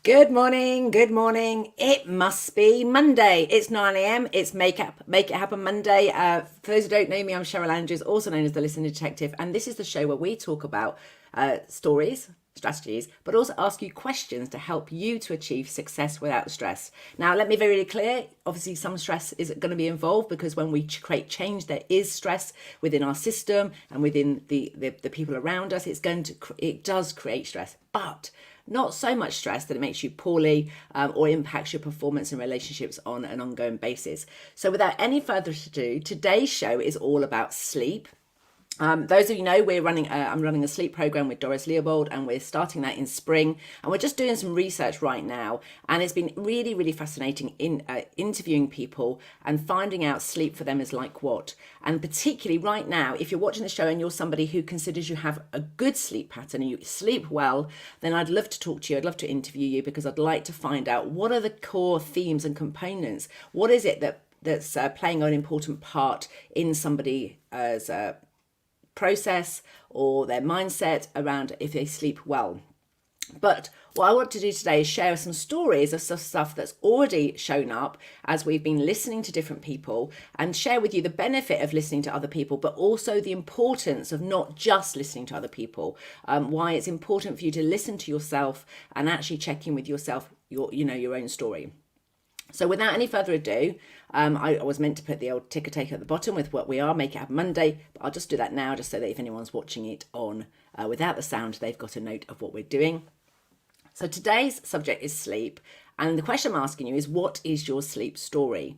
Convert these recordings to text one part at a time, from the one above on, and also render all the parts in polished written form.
Good morning, good morning. It must be Monday. It's 9 a.m. It's Make It Happen Monday. For those who don't know me, I'm Cheryl Andrews, also known as the Listening Detective, and this is the show where we talk about stories, strategies, but also ask you questions to help you to achieve success without stress. Now, let me be really clear. Obviously, some stress is going to be involved because when we create change, there is stress within our system and within the people around us. It does create stress, but not so much stress that it makes you poorly or impacts your performance and relationships on an ongoing basis. So without any further ado, today's show is all about sleep. Those of you know, I'm running a sleep program with Doris Leopold, and we're starting that in spring. And we're just doing some research right now, and it's been really, really fascinating in interviewing people and finding out sleep for them is like what. And particularly right now, if you're watching the show and you're somebody who considers you have a good sleep pattern and you sleep well, then I'd love to talk to you. I'd love to interview you because I'd like to find out what are the core themes and components. What is it that's playing an important part in somebody's process or their mindset around if they sleep well. But what I want to do today is share some stories of stuff that's already shown up as we've been listening to different people, and share with you the benefit of listening to other people, but also the importance of not just listening to other people, why it's important for you to listen to yourself and actually check in with yourself, your own story. So without any further ado, I was meant to put the old ticker taker at the bottom with what we are, Make It Happen Monday, but I'll just do that now just so that if anyone's watching it on without the sound, they've got a note of what we're doing. So today's subject is sleep, and the question I'm asking you is, what is your sleep story?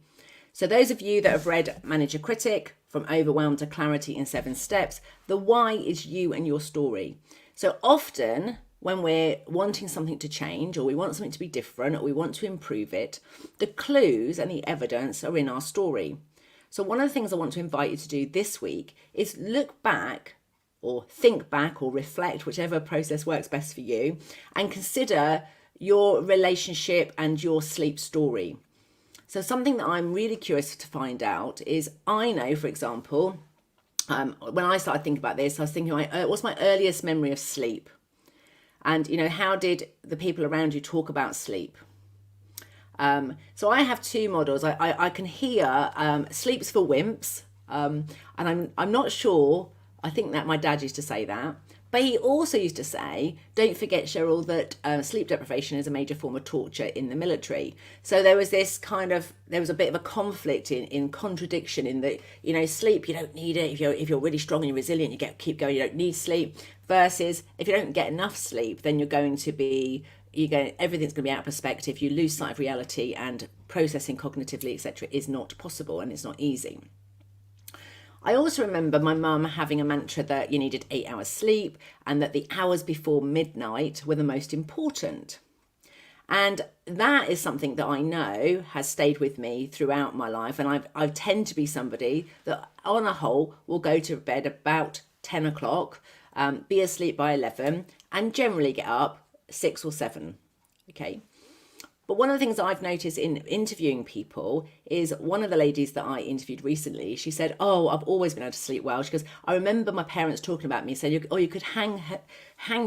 So those of you that have read Manage Your Critic, From Overwhelm to Clarity in 7 Steps, the why is you and your story. So often when we're wanting something to change, or we want something to be different, or we want to improve it, the clues and the evidence are in our story. So one of the things I want to invite you to do this week is look back, or think back, or reflect, whichever process works best for you, and consider your relationship and your sleep story. So something that I'm really curious to find out is, I know, for example, when I started thinking about this, I was thinking, what's my earliest memory of sleep? And, how did the people around you talk about sleep? So I have two models. I can hear sleep's for wimps. And I'm not sure. I think that my dad used to say that. But he also used to say, don't forget, Cheryl, that sleep deprivation is a major form of torture in the military. So there was a bit of a conflict in contradiction in that, sleep, you don't need it. If you're really strong and you're resilient, keep going, you don't need sleep. Versus if you don't get enough sleep, then everything's going to be out of perspective. You lose sight of reality, and processing cognitively, etc., is not possible, and it's not easy. I also remember my mum having a mantra that you needed 8 hours sleep, and that the hours before midnight were the most important. And that is something that I know has stayed with me throughout my life. And I tend to be somebody that, on a whole, will go to bed about 10 o'clock, be asleep by 11, and generally get up 6 or 7. Okay. But one of the things I've noticed in interviewing people is, one of the ladies that I interviewed recently, she said, oh, I've always been able to sleep well. She goes, I remember my parents talking about me, saying, oh, you could hang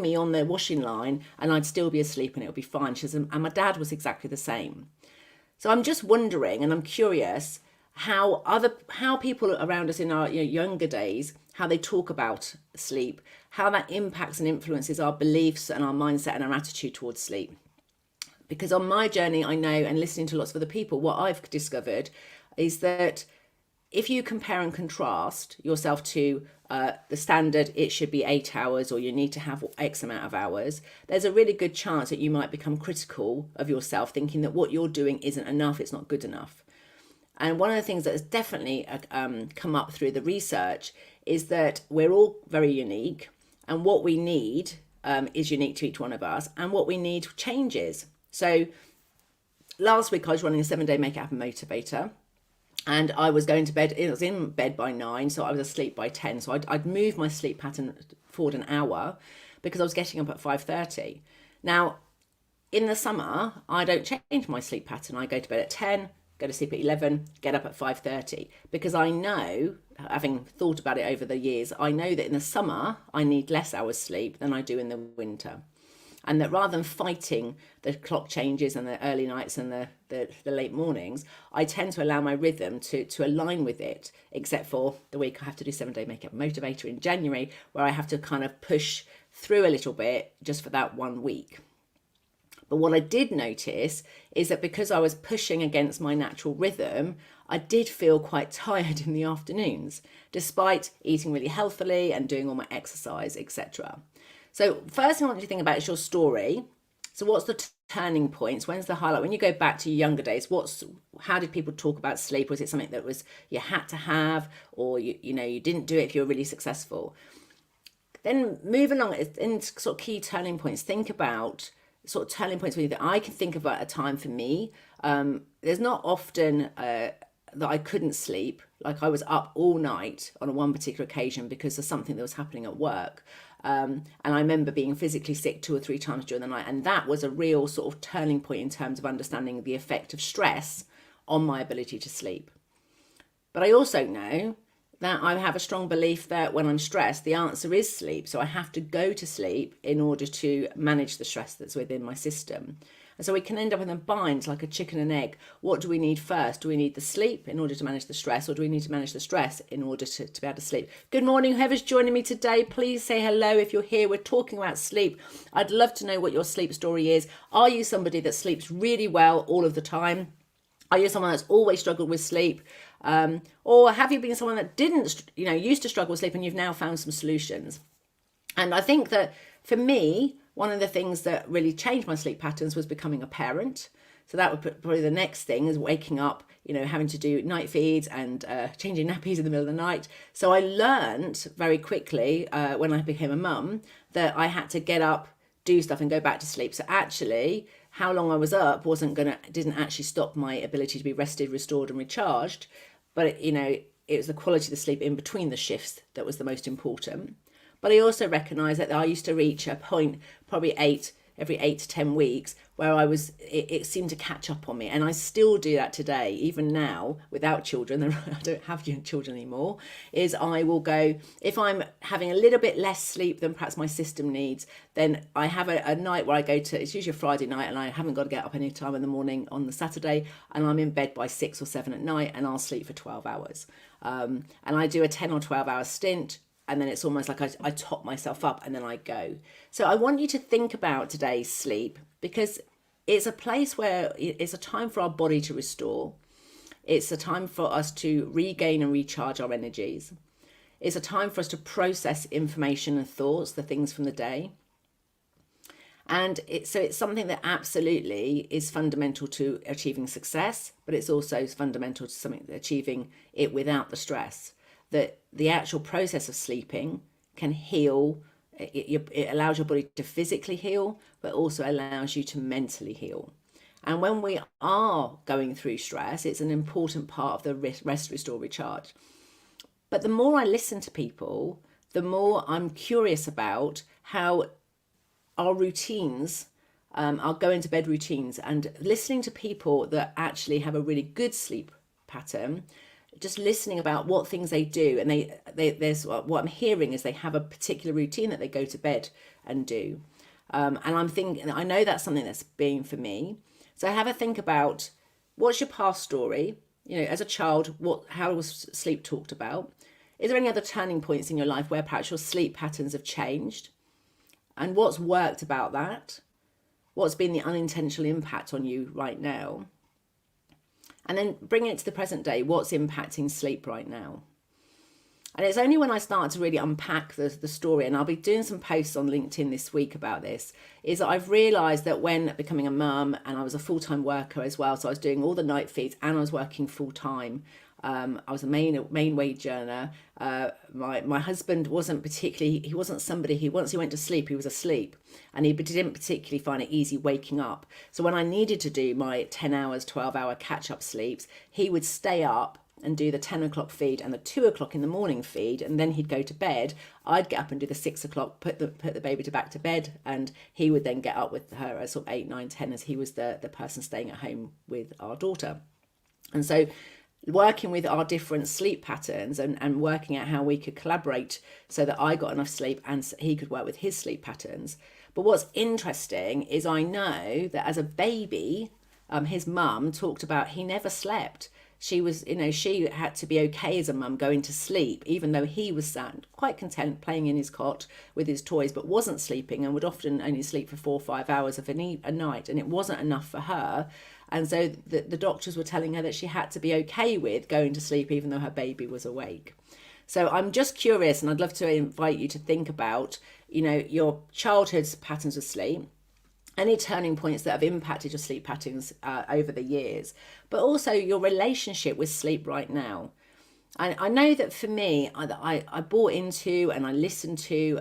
me on the washing line and I'd still be asleep and it would be fine. She says, and my dad was exactly the same. So I'm just wondering, and I'm curious, how people around us in our younger days, how they talk about sleep, how that impacts and influences our beliefs and our mindset and our attitude towards sleep. Because on my journey, I know, and listening to lots of other people, what I've discovered is that if you compare and contrast yourself to the standard, it should be 8 hours, or you need to have X amount of hours, there's a really good chance that you might become critical of yourself, thinking that what you're doing isn't enough, it's not good enough. And one of the things that has definitely come up through the research is that we're all very unique, and what we need is unique to each one of us, and what we need changes. So last week I was running a 7-day Make It Happen motivator, and I was going to bed. I was in bed by 9, so I was asleep by 10. So I'd moved my sleep pattern forward an hour because I was getting up at 5:30. Now, in the summer, I don't change my sleep pattern. I go to bed at 10, go to sleep at 11, get up at 5:30, because I know, having thought about it over the years, I know that in the summer I need less hours sleep than I do in the winter. And that rather than fighting the clock changes and the early nights and the late mornings, I tend to allow my rhythm to align with it, except for the week I have to do 7-day makeup motivator in January, where I have to kind of push through a little bit just for that 1 week. But what I did notice is that because I was pushing against my natural rhythm, I did feel quite tired in the afternoons, despite eating really healthily and doing all my exercise, etc. So first thing I want you to think about is your story. So what's the turning points? When's the highlight? When you go back to your younger days, how did people talk about sleep? Was it something that was you had to have, or you didn't do it if you were really successful? Then move along in sort of key turning points. Think about sort of turning points that I can think about a time for me. There's not often that I couldn't sleep. Like I was up all night on one particular occasion because of something that was happening at work. And I remember being physically sick 2 or 3 times during the night. And that was a real sort of turning point in terms of understanding the effect of stress on my ability to sleep. But I also know that I have a strong belief that when I'm stressed, the answer is sleep. So I have to go to sleep in order to manage the stress that's within my system. And so we can end up in a bind like a chicken and egg. What do we need first? Do we need the sleep in order to manage the stress, or do we need to manage the stress in order to be able to sleep? Good morning, whoever's joining me today. Please say hello if you're here. We're talking about sleep. I'd love to know what your sleep story is. Are you somebody that sleeps really well all of the time? Are you someone that's always struggled with sleep? Or have you been someone that didn't, used to struggle with sleep and you've now found some solutions? And I think that for me, one of the things that really changed my sleep patterns was becoming a parent. So that would probably the next thing is waking up, having to do night feeds and changing nappies in the middle of the night. So I learned very quickly when I became a mum that I had to get up, do stuff and go back to sleep. So actually, how long I was up didn't actually stop my ability to be rested, restored and recharged. But it was the quality of the sleep in between the shifts that was the most important. But I also recognised that I used to reach a point, probably every 8 to 10 weeks, where it seemed to catch up on me. And I still do that today, even now, without children. I don't have children anymore. Is I will go, if I'm having a little bit less sleep than perhaps my system needs, then I have a night where I go to, it's usually a Friday night, and I haven't got to get up any time in the morning on the Saturday, and I'm in bed by 6 or 7 at night, and I'll sleep for 12 hours. And I do a 10 or 12 hour stint. And then it's almost like I top myself up and then I go. So I want you to think about today's sleep, because it's a place where it's a time for our body to restore. It's a time for us to regain and recharge our energies. It's a time for us to process information and thoughts, the things from the day. And it's something that absolutely is fundamental to achieving success, but it's also fundamental to achieving it without the stress. That the actual process of sleeping can heal. It allows your body to physically heal, but also allows you to mentally heal. And when we are going through stress, it's an important part of the rest, restore, recharge. But the more I listen to people, the more I'm curious about how our routines, our going to bed routines, and listening to people that actually have a really good sleep pattern, just listening about what things they do, and there's what I'm hearing is they have a particular routine that they go to bed and do, and I'm thinking, I know that's something that's been for me. So have a think about what's your past story. As a child, how was sleep talked about? Is there any other turning points in your life where perhaps your sleep patterns have changed, and what's worked about that? What's been the unintentional impact on you right now? And then bring it to the present day. What's impacting sleep right now? And it's only when I start to really unpack the story, and I'll be doing some posts on LinkedIn this week about this, is that I've realised that when becoming a mum, and I was a full-time worker as well, so I was doing all the night feeds and I was working full-time. I was a main wage earner. My husband wasn't particularly, he wasn't somebody once he went to sleep, he was asleep, and he didn't particularly find it easy waking up. So when I needed to do my 10 hours, 12-hour catch-up sleeps, he would stay up and do the 10 o'clock feed and the 2 o'clock in the morning feed, and then he'd go to bed. I'd get up and do the 6 o'clock, put the baby back to bed, and he would then get up with her at sort of 8, 9, 10, as he was the person staying at home with our daughter. And so working with our different sleep patterns and working out how we could collaborate so that I got enough sleep and he could work with his sleep patterns. But what's interesting is I know that as a baby, his mum talked about he never slept. She was, she had to be okay as a mum going to sleep, even though he was sat quite content playing in his cot with his toys, but wasn't sleeping and would often only sleep for 4 or 5 hours of a night. And it wasn't enough for her. And so the doctors were telling her that she had to be okay with going to sleep, even though her baby was awake. So I'm just curious, and I'd love to invite you to think about, your childhood's patterns of sleep, any turning points that have impacted your sleep patterns over the years, but also your relationship with sleep right now. I know that for me, I bought into and I listened to,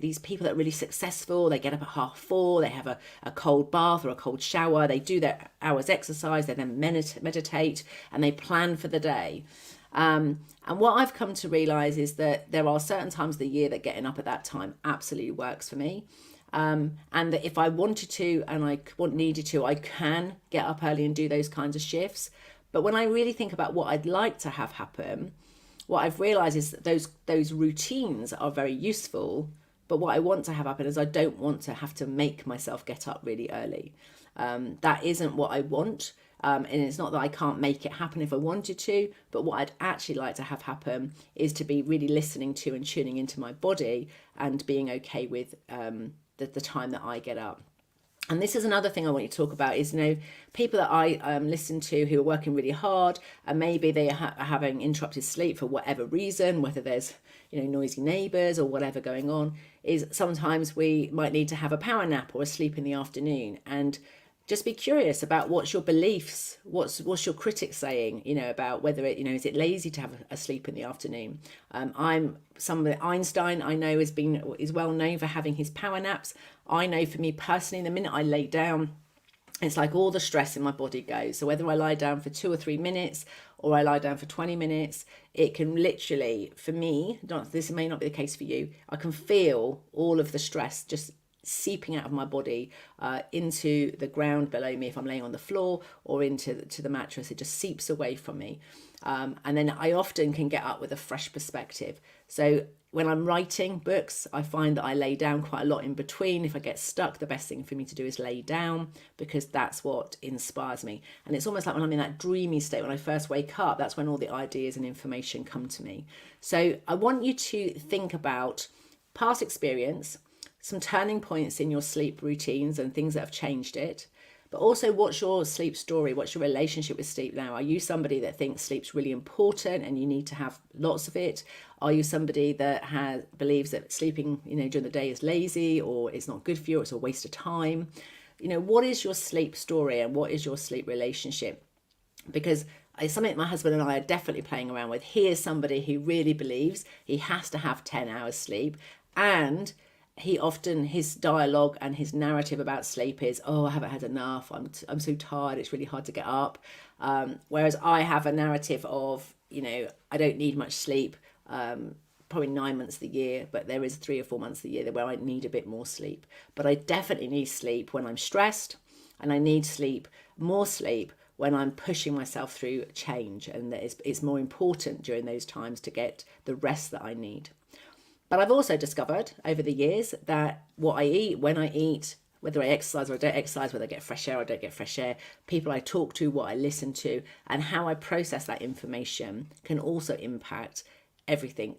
these people that are really successful. They get up at 4:30, they have a cold bath or a cold shower, they do their hours exercise, they then meditate, and they plan for the day. And what I've come to realize is that there are certain times of the year that getting up at that time absolutely works for me. And that if I wanted to and needed to, I can get up early and do those kinds of shifts. But when I really think about what I'd like to have happen, what I've realized is that those routines are very useful. But what I want to have happen is I don't want to have to make myself get up really early. That isn't what I want. And it's not that I can't make it happen if I wanted to, but what I'd actually like to have happen is to be really listening to and tuning into my body and being okay with the time that I get up. And this is another thing I want you to talk about is, people that I listen to who are working really hard and maybe they are having interrupted sleep for whatever reason, whether there's, noisy neighbours or whatever going on, is sometimes we might need to have a power nap or a sleep in the afternoon. And just be curious about what's your beliefs, what's your critics saying, about whether it, is it lazy to have a sleep in the afternoon. Einstein, I know, is well known for having his power naps. I know for me personally, the minute I lay down, it's like all the stress in my body goes. So whether I lie down for 2 or 3 minutes or I lie down for 20 minutes, it can literally, for me, this may not be the case for you, I can feel all of the stress just seeping out of my body into the ground below me if I'm laying on the floor or into the mattress. It just seeps away from me. And then I often can get up with a fresh perspective. So when I'm writing books, I find that I lay down quite a lot in between. If I get stuck, the best thing for me to do is lay down because that's what inspires me. And it's almost like when I'm in that dreamy state, when I first wake up, that's when all the ideas and information come to me. So I want you to think about past experience, some turning points in your sleep routines and things that have changed it. But also, what's your sleep story? What's your relationship with sleep now? Are you somebody that thinks sleep's really important and you need to have lots of it? Are you somebody that believes that sleeping, during the day is lazy or it's not good for you, or it's a waste of time? What is your sleep story and what is your sleep relationship? Because it's something my husband and I are definitely playing around with. He is somebody who really believes he has to have 10 hours sleep, and his dialogue and his narrative about sleep is, I haven't had enough, I'm so tired, it's really hard to get up. Whereas I have a narrative of, I don't need much sleep, probably 9 months of the year, but there is 3 or 4 months of the year where I need a bit more sleep. But I definitely need sleep when I'm stressed, and I need more sleep when I'm pushing myself through change, and that it's more important during those times to get the rest that I need. But I've also discovered over the years that what I eat, when I eat, whether I exercise or I don't exercise, whether I get fresh air or I don't get fresh air, people I talk to, what I listen to, and how I process that information can also impact everything,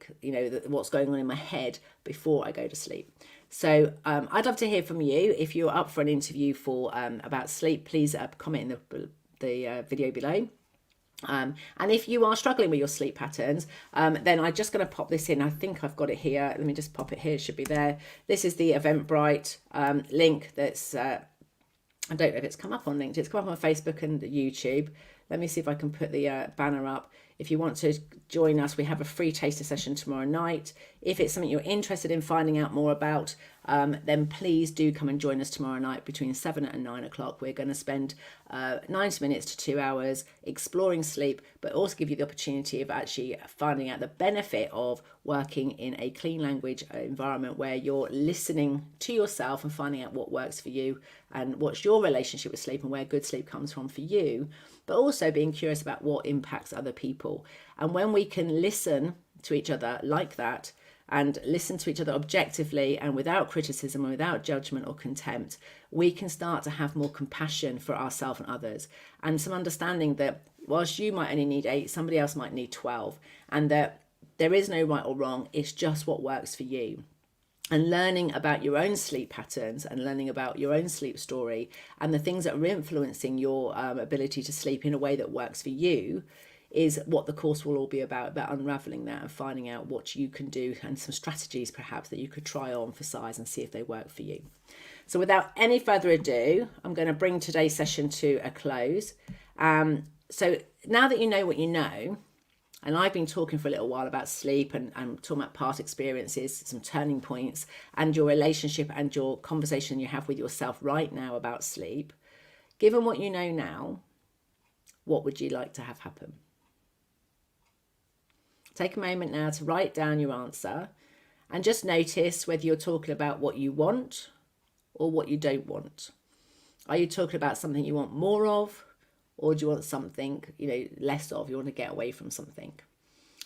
what's going on in my head before I go to sleep. So I'd love to hear from you. If you're up for an interview about sleep, please comment in the video below. And if you are struggling with your sleep patterns, then I'm just going to pop this in. I think I've got it here. Let me just pop it here. It should be there. This is the Eventbrite link that's, I don't know if it's come up on LinkedIn. It's come up on Facebook and YouTube. Let me see if I can put the banner up. If you want to join us, we have a free taster session tomorrow night. If it's something you're interested in finding out more about, then please do come and join us tomorrow night between 7 and 9 o'clock. We're going to spend 90 minutes to 2 hours exploring sleep, but also give you the opportunity of actually finding out the benefit of working in a clean language environment where you're listening to yourself and finding out what works for you and what's your relationship with sleep and where good sleep comes from for you, but also being curious about what impacts other people. And when we can listen to each other like that, and listen to each other objectively and without criticism and without judgment or contempt, we can start to have more compassion for ourselves and others, and some understanding that whilst you might only need 8, somebody else might need 12, and that there is no right or wrong, it's just what works for you. And learning about your own sleep patterns and learning about your own sleep story and the things that are influencing your ability to sleep in a way that works for you is what the course will all be about unraveling that and finding out what you can do and some strategies perhaps that you could try on for size and see if they work for you. So without any further ado, I'm going to bring today's session to a close. So now that you know what you know, and I've been talking for a little while about sleep and talking about past experiences, some turning points, and your relationship and your conversation you have with yourself right now about sleep. Given what you know now, what would you like to have happen? Take a moment now to write down your answer and just notice whether you're talking about what you want or what you don't want. Are you talking about something you want more of? Or do you want something, less of? You want to get away from something.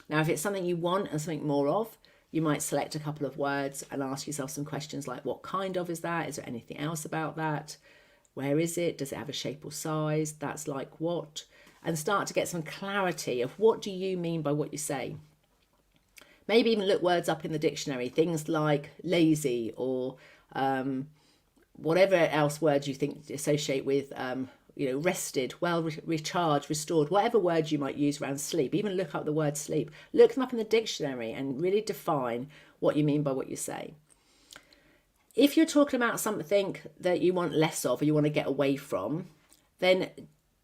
Now, if it's something you want and something more of, you might select a couple of words and ask yourself some questions like, what kind of is that? Is there anything else about that? Where is it? Does it have a shape or size? That's like what? And start to get some clarity of what do you mean by what you say. Maybe even look words up in the dictionary, things like lazy or whatever else words you think associate with rested, well, recharged, restored, whatever words you might use around sleep. Even look up the word sleep. Look them up in the dictionary and really define what you mean by what you say. If you're talking about something that you want less of or you want to get away from, then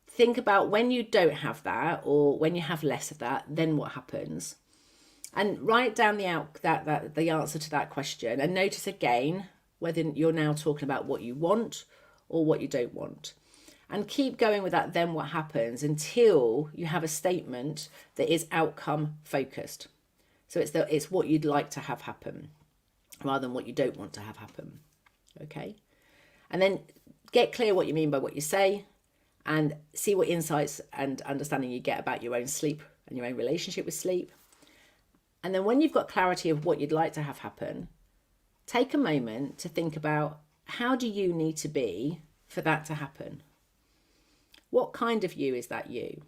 think about when you don't have that or when you have less of that, then what happens? And write down the answer to that question and notice again whether you're now talking about what you want or what you don't want. And keep going with that then what happens until you have a statement that is outcome focused. So it's what you'd like to have happen rather than what you don't want to have happen. Okay? And then get clear what you mean by what you say and see what insights and understanding you get about your own sleep and your own relationship with sleep. And then when you've got clarity of what you'd like to have happen, take a moment to think about how do you need to be for that to happen? What kind of you is that you?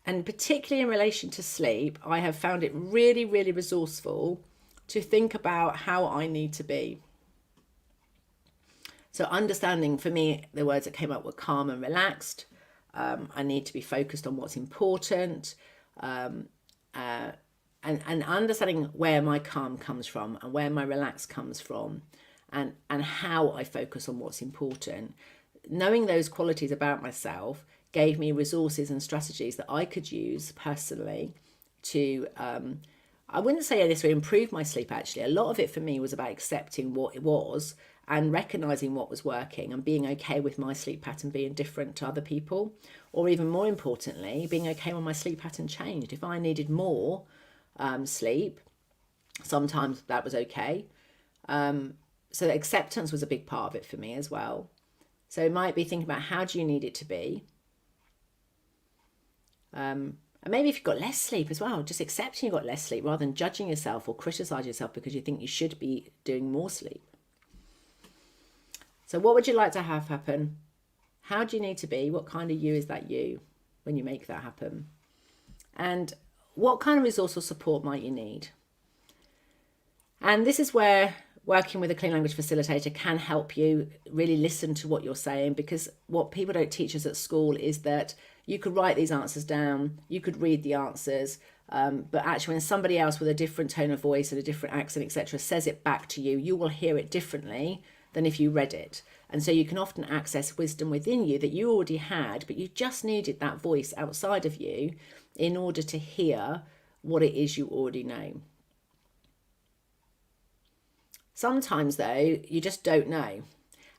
And particularly in relation to sleep, I have found it really, really resourceful to think about how I need to be. So understanding, for me, the words that came up were calm and relaxed. I need to be focused on what's important. And understanding where my calm comes from and where my relax comes from and how I focus on what's important. Knowing those qualities about myself gave me resources and strategies that I could use personally to, I wouldn't say this would improve my sleep actually. A lot of it for me was about accepting what it was and recognizing what was working and being okay with my sleep pattern being different to other people. Or even more importantly, being okay when my sleep pattern changed. If I needed more sleep, sometimes that was okay. So acceptance was a big part of it for me as well. So it might be thinking about how do you need it to be? And maybe if you've got less sleep as well, just accepting you've got less sleep rather than judging yourself or criticizing yourself because you think you should be doing more sleep. So what would you like to have happen? How do you need to be? What kind of you is that you when you make that happen? And what kind of resource or support might you need? And this is where working with a clean language facilitator can help you really listen to what you're saying, because what people don't teach us at school is that you could write these answers down, you could read the answers, but actually when somebody else with a different tone of voice and a different accent, etc., says it back to you, you will hear it differently than if you read it. And so you can often access wisdom within you that you already had, but you just needed that voice outside of you in order to hear what it is you already know. Sometimes, though, you just don't know.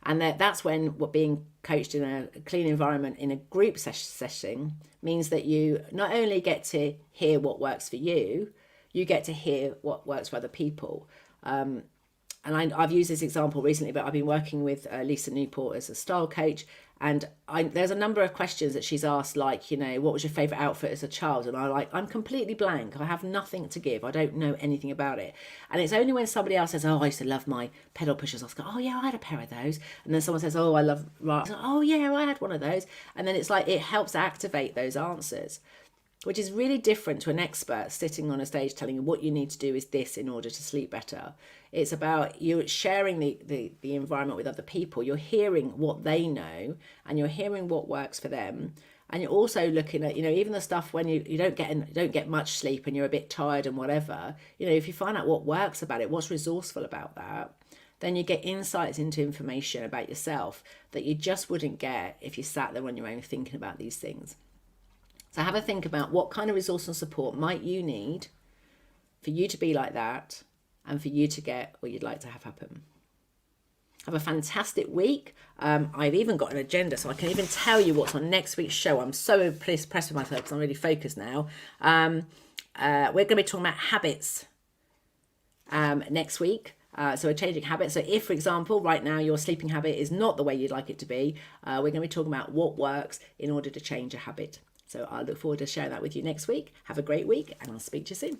And that's when what being coached in a clean environment in a group session means that you not only get to hear what works for you, you get to hear what works for other people. I've used this example recently, but I've been working with Lisa Newport as a style coach, and there's a number of questions that she's asked, like, you know, what was your favourite outfit as a child? And I'm completely blank. I have nothing to give. I don't know anything about it. And it's only when somebody else says, oh, I used to love my pedal pushers, I go, oh yeah, I had a pair of those. And then someone says, oh, I love, oh yeah, I had one of those. And then it's like, it helps activate those answers, which is really different to an expert sitting on a stage telling you what you need to do is this in order to sleep better. It's about you sharing the environment with other people. You're hearing what they know, and you're hearing what works for them. And you're also looking at, you know, even the stuff when you don't get much sleep and you're a bit tired and whatever, you know, if you find out what works about it, what's resourceful about that, then you get insights into information about yourself that you just wouldn't get if you sat there on your own thinking about these things. So have a think about what kind of resource and support might you need for you to be like that and for you to get what you'd like to have happen. Have a fantastic week. I've even got an agenda, so I can even tell you what's on next week's show. I'm so impressed with myself because I'm really focused now. We're going to be talking about habits next week. So we're changing habits. So if, for example, right now your sleeping habit is not the way you'd like it to be, we're going to be talking about what works in order to change a habit. So I look forward to sharing that with you next week. Have a great week, and I'll speak to you soon.